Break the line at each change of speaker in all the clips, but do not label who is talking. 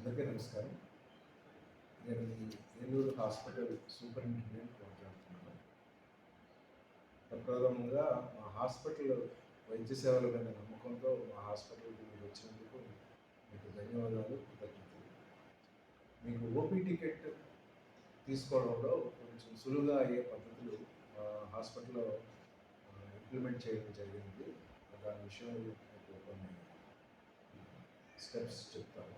అందరికీ నమస్కారం. నేను ఈ ఏలూరు హాస్పిటల్ సూపరింటెండెంట్ మాట్లాడుతున్నాను. ప్రప్రథమంగా మా హాస్పిటల్ వైద్య సేవల మీద నమ్మకంతో మా హాస్పిటల్‌కి మీరు వచ్చినందుకు మీకు ధన్యవాదాలు, కృతజ్ఞతలు. మీకు ఓపీ టికెట్ తీసుకోవడంలో కొంచెం సులువుగా అయ్యే పద్ధతులు మా హాస్పిటల్‌లో ఇంప్లిమెంట్ చేయడం జరిగింది. దాని విషయంలో మీకు కొన్ని స్టెప్స్ చెప్తాను.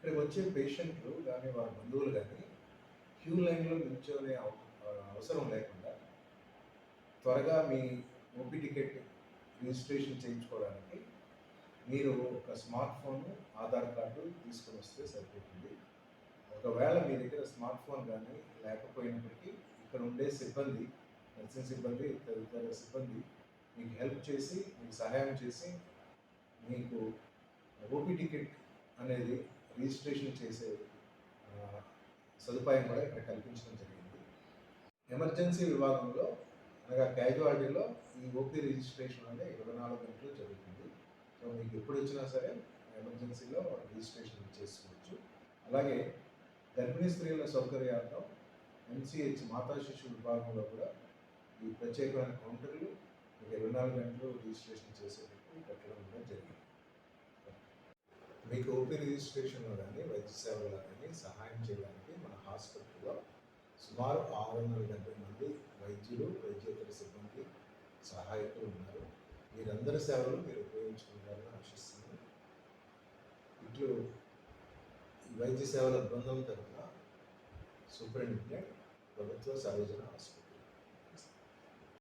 ఇక్కడికి వచ్చే పేషెంట్లు కానీ వారి బంధువులు కానీ క్యూ లైన్లో నిల్చొనే అవసరం లేకుండా త్వరగా మీ ఓపీ టికెట్ రిజిస్ట్రేషన్ చేయించుకోవడానికి మీరు ఒక స్మార్ట్ ఫోన్, ఆధార్ కార్డు తీసుకొని వస్తే సరిపోతుంది. ఒకవేళ మీ దగ్గర స్మార్ట్ ఫోన్ కానీ లేకపోయినప్పటికీ ఇక్కడ ఉండే సిబ్బంది, నర్సింగ్ సిబ్బంది, తదితర సిబ్బంది మీకు హెల్ప్ చేసి, మీకు సహాయం చేసి మీకు ఓపీ టికెట్ అనేది రిజిస్ట్రేషన్ చేసే సదుపాయం కూడా ఇక్కడ కల్పించడం జరిగింది. ఎమర్జెన్సీ విభాగంలో అనగా క్యాజువాలిటీలో ఈ ఓపీ రిజిస్ట్రేషన్ అనేది 24 గంటలు జరుగుతుంది. సో మీకు ఎప్పుడు వచ్చినా సరే ఎమర్జెన్సీలో రిజిస్ట్రేషన్ చేసుకోవచ్చు. అలాగే గర్భిణీ స్త్రీల సౌకర్యార్థం ఎంసీహెచ్ మాతా శిశు విభాగంలో కూడా ఈ ప్రత్యేకమైన కౌంటర్లు 24 గంటలు రిజిస్ట్రేషన్ చేసేటట్టు పెట్టడం కూడా జరిగింది. మీకు ఓపీ రిజిస్ట్రేషన్లో కానీ వైద్య సేవల్లో కానీ సహాయం చేయడానికి మన హాస్పిటల్లో సుమారు 670 మంది వైద్యులు, వైద్యేతర సిబ్బంది, సహాయకులు ఉన్నారు. వీరందరి సేవలు మీరు ఉపయోగించుకుంటారని ఆశిస్తున్నాను. ఇట్లు ఈ వైద్య సేవల బృందం తరఫున సూపరింటెండెంట్, ప్రభుత్వ సర్వజన హాస్పిటల్.